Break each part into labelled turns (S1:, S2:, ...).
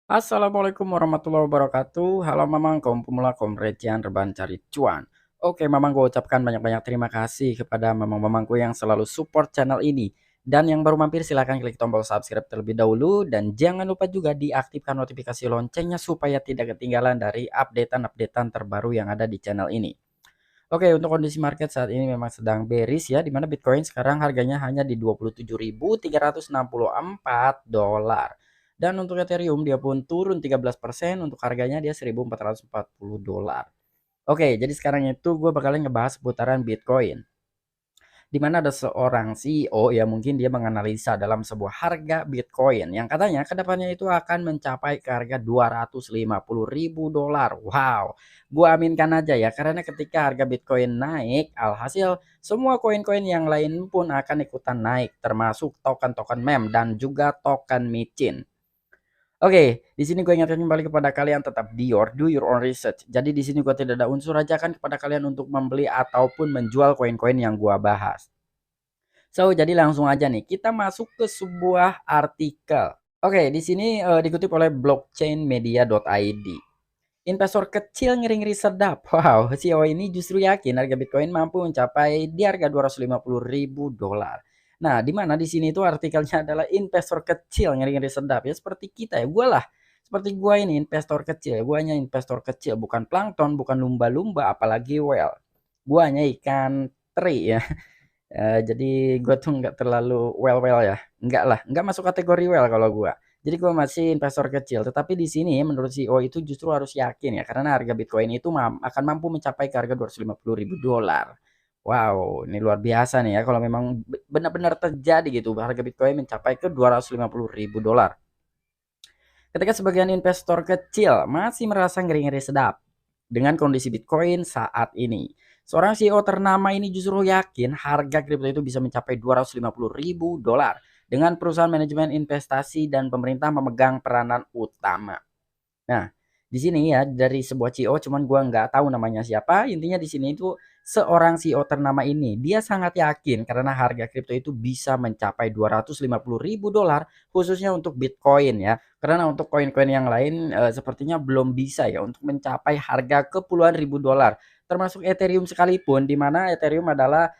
S1: Assalamualaikum warahmatullahi wabarakatuh. Halo Mamang, kaum pemula, kaum recian, rebahan cari cuan. Oke Mamang, gue ucapkan banyak-banyak terima kasih kepada Mamang-mamangku yang selalu support channel ini. Dan yang baru mampir silahkan klik tombol subscribe terlebih dahulu. Dan jangan lupa juga diaktifkan notifikasi loncengnya supaya tidak ketinggalan dari updatean-updatean terbaru yang ada di channel ini. Oke, untuk kondisi market saat ini memang sedang bearish ya, di mana Bitcoin sekarang harganya hanya di 27.364 dolar. Dan untuk Ethereum dia pun turun 13%, untuk harganya dia 1.440 dolar. Oke, jadi sekarang itu gue bakalan ngebahas seputaran Bitcoin, di mana ada seorang CEO ya, mungkin dia menganalisa dalam sebuah harga Bitcoin yang katanya kedepannya itu akan mencapai ke harga 250.000 dolar. Wow, gua aminkan aja ya, karena ketika harga Bitcoin naik, alhasil semua koin-koin yang lain pun akan ikutan naik, termasuk token-token meme dan juga token micin. Oke, di sini gue ingatkan kembali kepada kalian tetap do your own research. Jadi di sini gue tidak ada unsur ajakan kepada kalian untuk membeli ataupun menjual koin-koin yang gue bahas. So, jadi langsung aja nih, kita masuk ke sebuah artikel. Oke, di sini dikutip oleh blockchainmedia.id. Investor kecil ngeri-ngeri sedap. Wow, CEO ini justru yakin harga Bitcoin mampu mencapai di harga 250.000 dolar. Nah, di mana di sini itu artikelnya adalah investor kecil ngeri-ngeri sedap ya, seperti kita ya, gue lah. Seperti gue ini investor kecil, gue hanya investor kecil, bukan plankton, bukan lumba-lumba, apalagi whale. Gue hanya ikan teri ya. Jadi gue tuh nggak terlalu well-well ya, nggak lah, nggak masuk kategori well kalau gue. Jadi gue masih investor kecil, tetapi di sini menurut CEO itu justru harus yakin ya, karena harga Bitcoin itu akan mampu mencapai ke harga 250.000 dolar. Wow, ini luar biasa nih ya kalau memang benar-benar terjadi gitu harga Bitcoin mencapai ke 250.000 dolar. Ketika sebagian investor kecil masih merasa ngeri-ngeri sedap dengan kondisi Bitcoin saat ini. Seorang CEO ternama ini justru yakin harga kripto itu bisa mencapai 250.000 dolar dengan perusahaan manajemen investasi dan pemerintah memegang peranan utama. Nah, di sini ya dari sebuah CEO, cuman gua nggak tahu namanya siapa. Intinya di sini itu seorang CEO ternama ini dia sangat yakin karena harga kripto itu bisa mencapai 250.000 dolar khususnya untuk Bitcoin ya. Karena untuk koin-koin yang lain sepertinya belum bisa ya untuk mencapai harga ke puluhan ribu dolar. Termasuk Ethereum sekalipun, di mana Ethereum adalah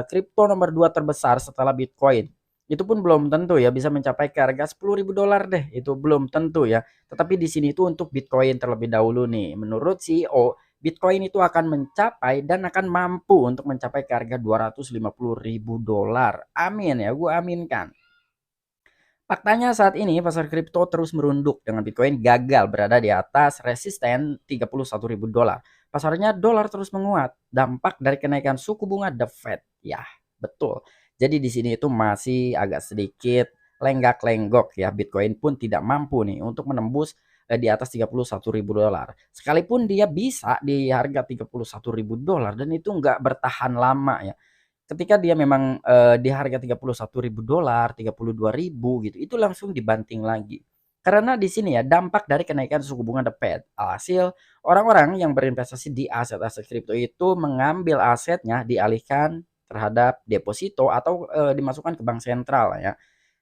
S1: kripto nomor 2 terbesar setelah Bitcoin. Itu pun belum tentu ya bisa mencapai ke harga 10.000 dolar deh. Itu belum tentu ya. Tetapi di sini itu untuk Bitcoin terlebih dahulu nih. Menurut CEO, Bitcoin itu akan mencapai dan akan mampu untuk mencapai ke harga 250.000 dolar. Amin ya, gue aminkan. Faktanya saat ini pasar kripto terus merunduk dengan Bitcoin gagal berada di atas resisten 31.000 dolar. Pasarnya dolar terus menguat, dampak dari kenaikan suku bunga The Fed. Ya, betul. Jadi di sini itu masih agak sedikit lenggak-lenggok ya. Bitcoin pun tidak mampu nih untuk menembus di atas 31.000 dolar. Sekalipun dia bisa di harga 31.000 dolar dan itu nggak bertahan lama ya, ketika dia memang di harga 31.000 dolar, 32.000 gitu, itu langsung dibanting lagi. Karena di sini ya dampak dari kenaikan suku bunga The Fed. Alhasil orang-orang yang berinvestasi di aset-aset kripto itu mengambil asetnya dialihkan terhadap deposito atau dimasukkan ke bank sentral ya.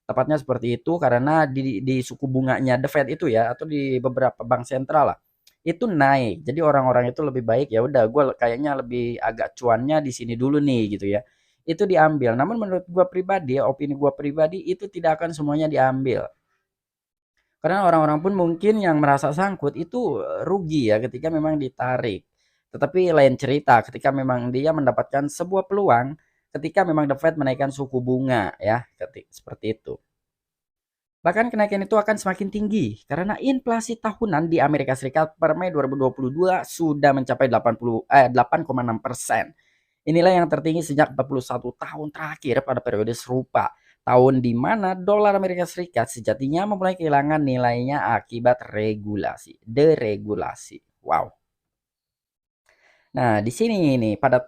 S1: Tepatnya seperti itu karena di suku bunganya The Fed itu ya atau di beberapa bank sentral lah itu naik. Jadi orang-orang itu lebih baik ya udah gue kayaknya lebih agak cuannya di sini dulu nih gitu ya. Itu diambil. Namun menurut gue pribadi, opini gue pribadi itu tidak akan semuanya diambil. Karena orang-orang pun mungkin yang merasa sangkut itu rugi ya ketika memang ditarik. Tetapi lain cerita ketika memang dia mendapatkan sebuah peluang ketika memang The Fed menaikkan suku bunga ya, seperti itu. Bahkan kenaikan itu akan semakin tinggi karena inflasi tahunan di Amerika Serikat per Mei 2022 sudah mencapai 8,6%. Inilah yang tertinggi sejak 41 tahun terakhir pada periode serupa. Tahun di mana dolar Amerika Serikat sejatinya memulai kehilangan nilainya akibat regulasi, deregulasi. Wow. Nah, di sini nih pada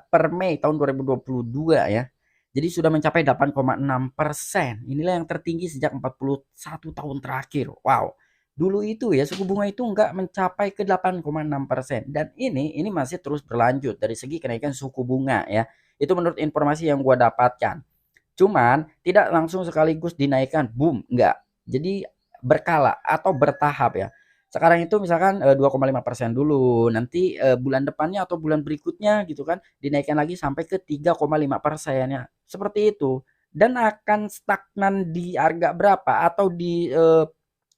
S1: per Mei tahun 2022 ya. Jadi sudah mencapai 8,6%. Inilah yang tertinggi sejak 41 tahun terakhir. Wow. Dulu itu ya suku bunga itu enggak mencapai ke 8,6% dan ini masih terus berlanjut dari segi kenaikan suku bunga ya. Itu menurut informasi yang gua dapatkan. Cuman tidak langsung sekaligus dinaikkan boom, enggak. Jadi berkala atau bertahap ya. Sekarang itu misalkan 2,5% dulu, nanti bulan depannya atau bulan berikutnya gitu kan dinaikkan lagi sampai ke 3,5% ya. Seperti itu. Dan akan stagnan di harga berapa atau di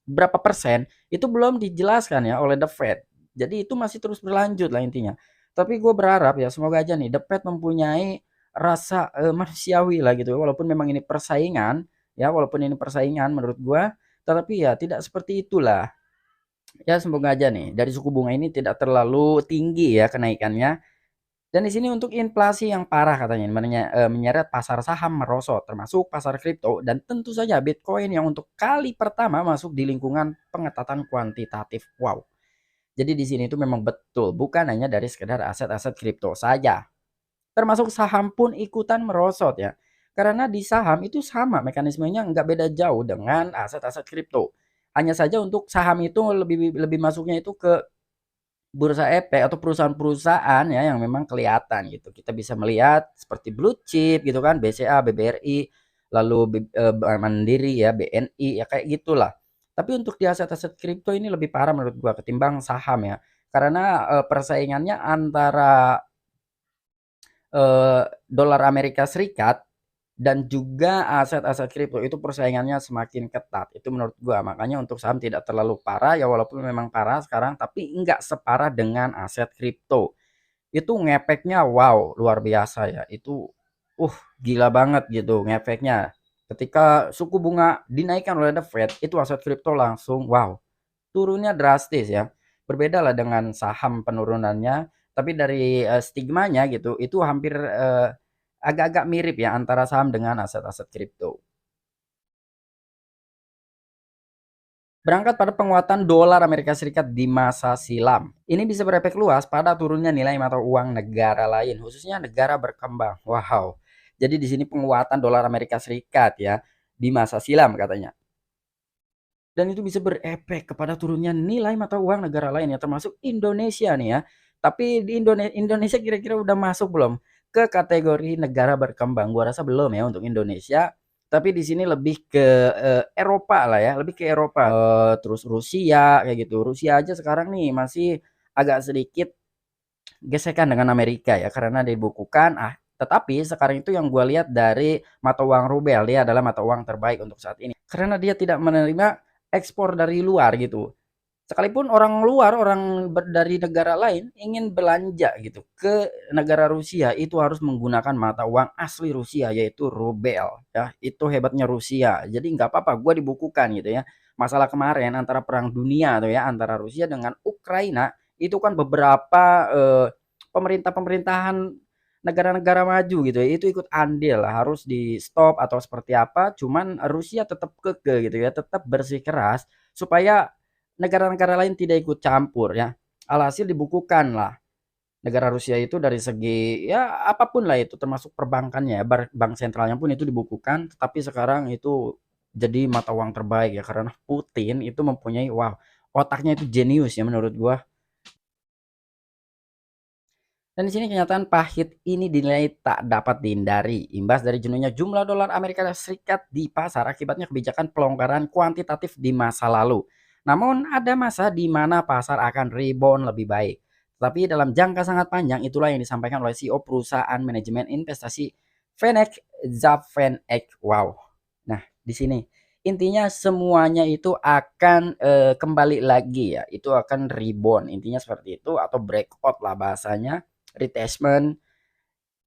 S1: berapa persen itu belum dijelaskan ya oleh The Fed. Jadi itu masih terus berlanjut lah intinya. Tapi gue berharap ya semoga aja nih The Fed mempunyai rasa manusiawi lah gitu. Walaupun memang ini persaingan ya, walaupun ini persaingan menurut gue, tetapi ya tidak seperti itulah. Ya semoga aja nih dari suku bunga ini tidak terlalu tinggi ya kenaikannya. Dan di sini untuk inflasi yang parah katanya menyeret pasar saham merosot termasuk pasar kripto dan tentu saja Bitcoin yang untuk kali pertama masuk di lingkungan pengetatan kuantitatif. Wow. Jadi di sini itu memang betul bukan hanya dari sekedar aset-aset kripto saja. Termasuk saham pun ikutan merosot ya. Karena di saham itu sama mekanismenya nggak beda jauh dengan aset-aset kripto. Hanya saja untuk saham itu lebih lebih masuknya itu ke bursa efek atau perusahaan-perusahaan ya yang memang kelihatan gitu. Kita bisa melihat seperti blue chip gitu kan, BCA, BBRI, lalu Bank Mandiri ya, BNI ya kayak gitulah. Tapi untuk di aset-aset kripto ini lebih parah menurut gua ketimbang saham ya. Karena persaingannya antara dolar Amerika Serikat dan juga aset-aset kripto itu persaingannya semakin ketat. Itu menurut gua. Makanya untuk saham tidak terlalu parah ya walaupun memang parah sekarang tapi enggak separah dengan aset kripto. Itu ngefeknya wow, luar biasa ya. Itu gila banget gitu ngefeknya. Ketika suku bunga dinaikkan oleh The Fed, itu aset kripto langsung wow, turunnya drastis ya. Berbeda lah dengan saham penurunannya, tapi dari stigmanya gitu, itu hampir agak-agak mirip ya antara saham dengan aset-aset kripto. Berangkat pada penguatan dolar Amerika Serikat di masa silam. Ini bisa berefek luas pada turunnya nilai mata uang negara lain, khususnya negara berkembang. Wow. Jadi di sini penguatan dolar Amerika Serikat ya di masa silam katanya. Dan itu bisa berefek kepada turunnya nilai mata uang negara lain ya, termasuk Indonesia nih ya. Tapi di Indonesia kira-kira udah masuk belum ke kategori negara berkembang? Gua rasa belum ya untuk Indonesia. Tapi di sini lebih ke Eropa lah ya, lebih ke Eropa. Terus Rusia kayak gitu. Rusia aja sekarang nih masih agak sedikit gesekan dengan Amerika ya karena dibukukan tetapi sekarang itu yang gue lihat dari mata uang rubel dia adalah mata uang terbaik untuk saat ini karena dia tidak menerima ekspor dari luar gitu. Sekalipun orang luar, dari negara lain ingin belanja gitu ke negara Rusia itu harus menggunakan mata uang asli Rusia yaitu rubel ya. Itu hebatnya Rusia. Jadi nggak apa-apa gue dibukukan gitu ya. Masalah kemarin antara perang dunia tuh ya antara Rusia dengan Ukraina itu kan beberapa pemerintah-pemerintahan negara-negara maju gitu ya itu ikut andil harus di stop atau seperti apa cuman Rusia tetap kekeh gitu ya tetap bersikeras supaya negara-negara lain tidak ikut campur ya. Alhasil dibukukan lah negara Rusia itu dari segi ya apapun lah itu termasuk perbankannya ya, bank sentralnya pun itu dibukukan, tetapi sekarang itu jadi mata uang terbaik ya karena Putin itu mempunyai wow, otaknya itu jenius ya menurut gua. Dan di sini kenyataan pahit ini dinilai tak dapat dihindari. Imbas dari jenuhnya jumlah dolar Amerika Serikat di pasar akibatnya kebijakan pelonggaran kuantitatif di masa lalu. Namun ada masa di mana pasar akan rebound lebih baik. Tapi dalam jangka sangat panjang itulah yang disampaikan oleh CEO perusahaan manajemen investasi Vanek Zafenek. Wow. Nah, di sini intinya semuanya itu akan kembali lagi ya. Itu akan rebound. Intinya seperti itu atau breakout lah bahasanya retracement.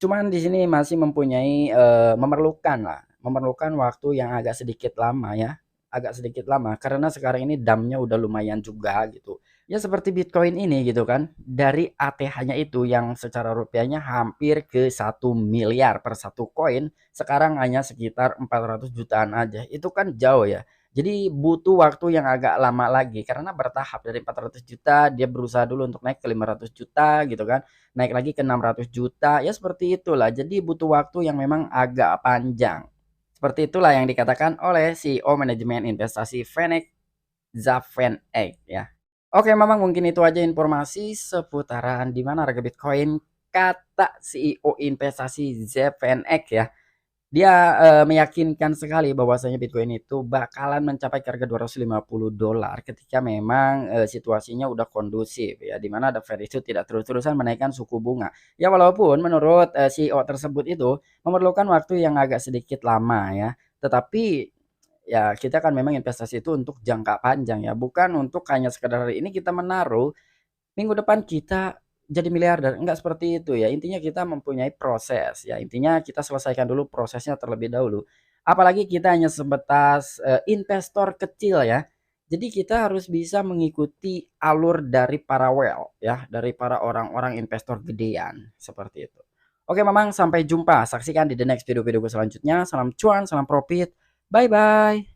S1: Cuman di sini masih mempunyai memerlukan waktu yang agak sedikit lama ya. Agak sedikit lama karena sekarang ini damnya udah lumayan juga gitu. Ya seperti Bitcoin ini gitu kan. Dari ATH-nya itu yang secara rupiahnya hampir ke 1 miliar per satu koin, sekarang hanya sekitar 400 jutaan aja. Itu kan jauh ya. Jadi butuh waktu yang agak lama lagi karena bertahap dari 400 juta dia berusaha dulu untuk naik ke 500 juta gitu kan, naik lagi ke 600 juta, ya seperti itulah. Jadi butuh waktu yang memang agak panjang. Seperti itulah yang dikatakan oleh CEO manajemen investasi Vanek Zafenek ya. Oke, memang mungkin itu aja informasi seputaran di mana harga Bitcoin kata CEO investasi Zafenek ya. Dia, meyakinkan sekali bahwasanya Bitcoin itu bakalan mencapai ke harga $250 ketika memang, situasinya udah kondusif ya, di mana The Fed itu tidak terus-terusan menaikkan suku bunga. Ya walaupun menurut, CEO tersebut itu memerlukan waktu yang agak sedikit lama ya, tetapi ya kita kan memang investasi itu untuk jangka panjang ya, bukan untuk hanya sekedar hari ini kita menaruh, minggu depan kita jadi miliarder, enggak seperti itu ya. Intinya kita mempunyai proses ya, intinya kita selesaikan dulu prosesnya terlebih dahulu. Apalagi kita hanya sebatas, investor kecil ya. Jadi kita harus bisa mengikuti alur dari para whale ya, dari para orang-orang investor gedean, seperti itu. Oke Mamang, sampai jumpa, saksikan di the next video-videoku selanjutnya. Salam cuan, salam profit, bye-bye.